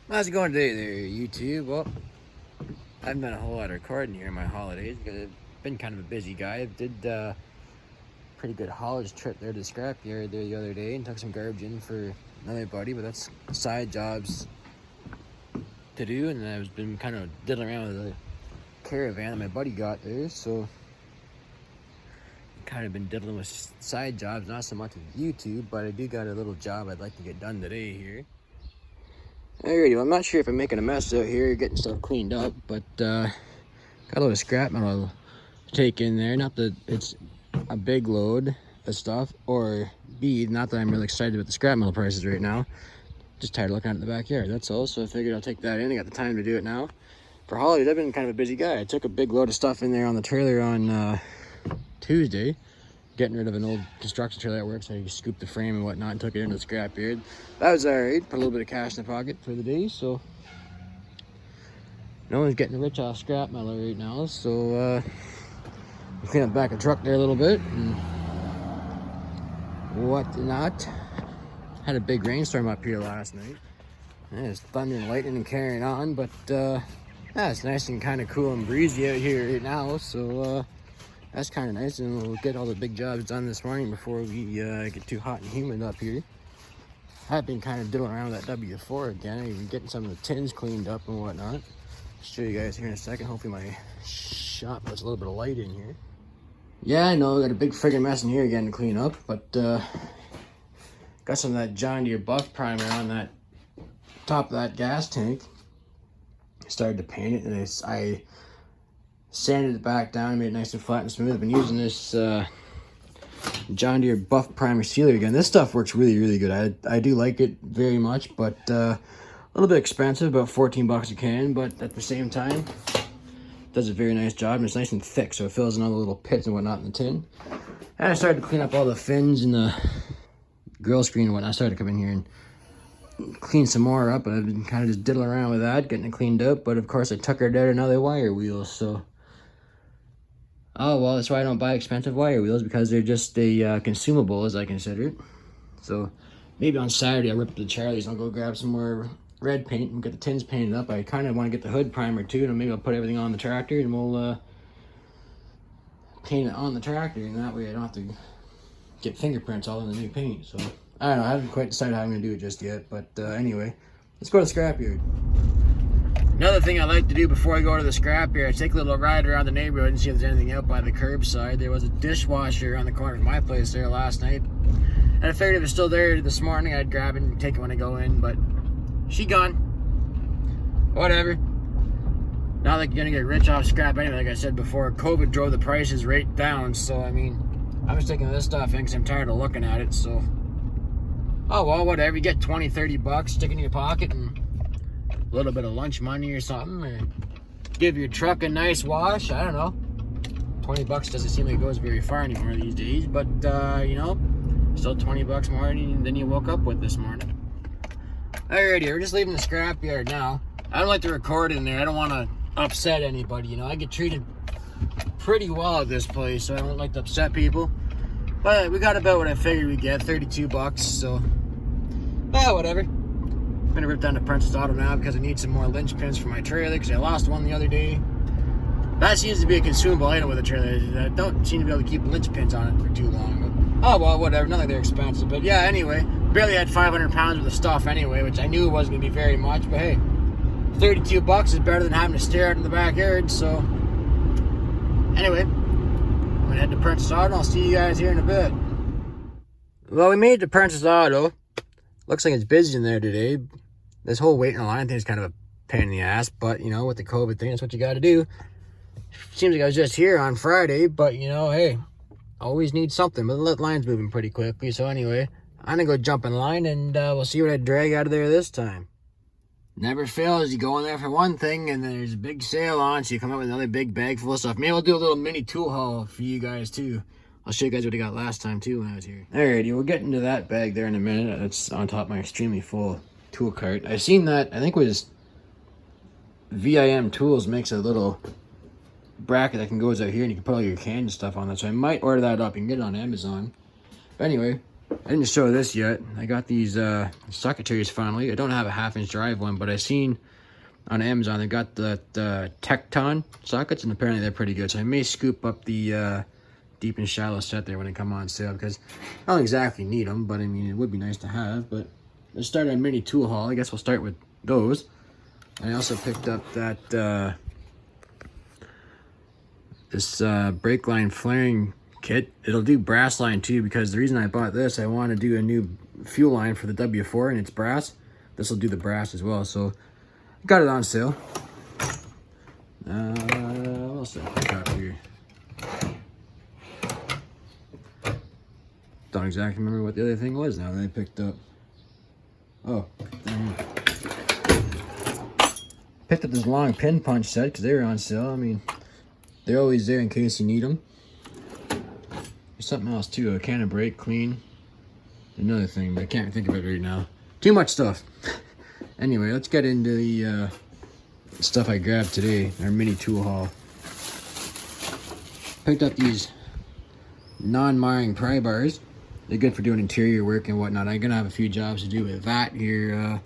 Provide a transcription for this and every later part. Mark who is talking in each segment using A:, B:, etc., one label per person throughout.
A: How's it going today there, YouTube? Well, I haven't done a whole lot of recording here in my holidays because I've been kind of a busy guy. I did a pretty good haulage trip there to the scrapyard there the other day and took some garbage in for another buddy, but that's side jobs to do, and I've been kind of diddling around with a caravan that my buddy got there, so kind of been diddling with side jobs, not so much with YouTube, but I do got a little job I'd like to get done today here. Alrighty, well, I'm not sure if I'm making a mess out here, getting stuff cleaned up, but got a load of scrap metal to take in there. Not that it's a big load of stuff, or B, not that I'm really excited about the scrap metal prices right now. Just tired of looking at it in the backyard, that's all. So I figured I'll take that in. I got the time to do it now. For holidays, I've been kind of a busy guy. I took a big load of stuff in there on the trailer on Tuesday. Getting rid of an old construction trailer at work, so I scooped the frame and whatnot and took it into the scrap yard. That was alright. Put a little bit of cash in the pocket for the day, so no one's getting rich off scrap metal right now. So we clean up the back of the truck there a little bit and whatnot. Had a big rainstorm up here last night. There's thunder and lightning and carrying on, but yeah, it's nice and kind of cool and breezy out here right now. So that's kind of nice, and we'll get all the big jobs done this morning before we get too hot and humid up here. I've been kind of diddling around with that W4 again, even getting some of the tins cleaned up and whatnot. I'll show you guys here in a second. Hopefully my shop puts a little bit of light in here. Yeah, I know, I got a big friggin' mess in here again to clean up, but got some of that John Deere buff primer on that top of that gas tank. Started to paint it, and I sanded it back down, made it nice and flat and smooth. I've been using this John Deere Buff Primer Sealer again. This stuff works really, really good. I do like it very much, but a little bit expensive, about 14 bucks a can, but at the same time, it does a very nice job, and it's nice and thick, so it fills in all the little pits and whatnot in the tin. And I started to clean up all the fins and the grill screen and whatnot. I started to come in here and clean some more up. I've been kind of just diddling around with that, getting it cleaned up, but of course I tuckered out another wire wheel, so oh, well, that's why I don't buy expensive wire wheels, because they're just a consumable, as I consider it. So maybe on Saturday I'll rip up the Charlies and I'll go grab some more red paint and get the tins painted up. I kind of want to get the hood primer too, and maybe I'll put everything on the tractor and we'll paint it on the tractor, and that way I don't have to get fingerprints all in the new paint. So I don't know, I haven't quite decided how I'm going to do it just yet, but anyway, let's go to the scrapyard. Another thing I like to do before I go to the scrapyard is take a little ride around the neighborhood and see if there's anything out by the curbside. There was a dishwasher around the corner of my place there last night, and I figured if it's still there this morning, I'd grab it and take it when I go in, but she gone. Whatever. Not like you're gonna get rich off scrap anyway. Like I said before, COVID drove the prices right down, so I mean, I'm just taking this stuff in because I'm tired of looking at it, so oh well, whatever. You get 20, 30 bucks, stick it in your pocket, and a little bit of lunch money or something, or give your truck a nice wash. I don't know, 20 bucks doesn't seem like it goes very far anymore these days, but you know, still 20 bucks more than you woke up with this morning. Alrighty, we're just leaving the scrapyard now. I don't like to record in there. I don't want to upset anybody, you know. I get treated pretty well at this place, so I don't like to upset people, but we got about what I figured we'd get, 32 bucks, so whatever. I'm gonna rip down the Princess Auto now because I need some more linch pins for my trailer, because I lost one the other day. That seems to be a consumable item with a trailer. I don't seem to be able to keep linch pins on it for too long. But, oh well, whatever. Not like they're expensive. But yeah, anyway, barely had 500 pounds worth of stuff anyway, which I knew it wasn't gonna be very much. But hey, 32 bucks is better than having to stare out in the backyard. So anyway, I'm gonna head to Princess Auto. I'll see you guys here in a bit. Well, we made it to Princess Auto. Looks like it's busy in there today. This whole waiting in line thing is kind of a pain in the ass, but you know, with the COVID thing, that's what you got to do. Seems like I was just here on Friday, but you know, hey, always need something. But the line's moving pretty quickly, so anyway, I'm gonna go jump in line and we'll see what I drag out of there this time. Never fails. You go in there for one thing, and then there's a big sale on, so you come out with another big bag full of stuff. Maybe I'll do a little mini tool haul for you guys too. I'll show you guys what I got last time too when I was here. Alrighty, we'll get into that bag there in a minute. It's on top of my extremely full tool cart. I seen that, I think it was VIM Tools makes a little bracket that can goes out here, and you can put all your canned stuff on that. So I might order that up. You can get it on Amazon. But anyway, I didn't show this yet. I got these socket trays finally. I don't have a 1/2-inch drive one, but I seen on Amazon they got the Tecton sockets, and apparently they're pretty good. So I may scoop up the deep and shallow set there when they come on sale, because I don't exactly need them, but I mean, it would be nice to have. But let's start a mini tool haul. I guess we'll start with those. I also picked up that this brake line flaring kit. It'll do brass line too, because the reason I bought this, I want to do a new fuel line for the W4, and it's brass. This will do the brass as well, so I got it on sale. What else did I pick up here? Don't exactly remember what the other thing was now that I picked up. Oh, picked up this long pin punch set because they were on sale. I mean, they're always there in case you need them. There's something else too, a can of brake clean. Another thing, but I can't think of it right now. Too much stuff. Anyway, let's get into the stuff I grabbed today, our mini tool haul. Picked up these non-marring pry bars. They're good for doing interior work and whatnot. I'm gonna have a few jobs to do with that here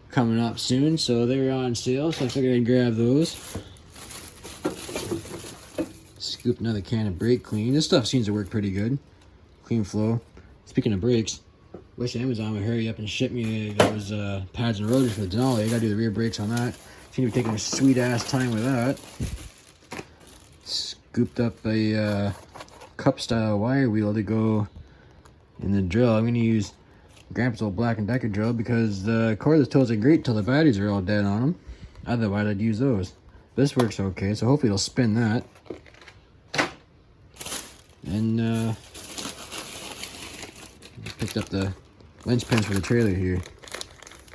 A: coming up soon, so they're on sale, so I figured I'd grab those. Scoop another can of brake clean. This stuff seems to work pretty good. Clean flow. Speaking of brakes, wish Amazon would hurry up and ship me those pads and rotors for the Denali. I gotta do the rear brakes on that. Seem to be taking a sweet ass time with that. Scooped up a cup style wire wheel to go in the drill. I'm gonna use Grandpa's old Black & Decker drill because the cordless tools are great till the batteries are all dead on them. Otherwise I'd use those. This works okay, so hopefully it'll spin that. And picked up the winch pins for the trailer here.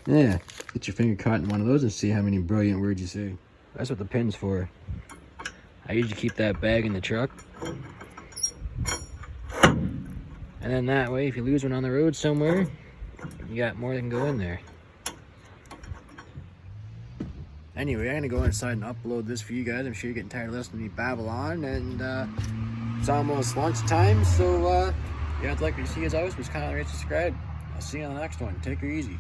A: Yeah, get your finger caught in one of those and see how many brilliant words you say. That's what the pin's for. I usually keep that bag in the truck. And then that way, if you lose one on the road somewhere, you got more that can go in there. Anyway, I'm gonna go inside and upload this for you guys. I'm sure you're getting tired of listening to me babble on, and it's almost lunchtime, so yeah, I'd like to see you as always. Please comment, rate, subscribe. I'll see you on the next one. Take her easy.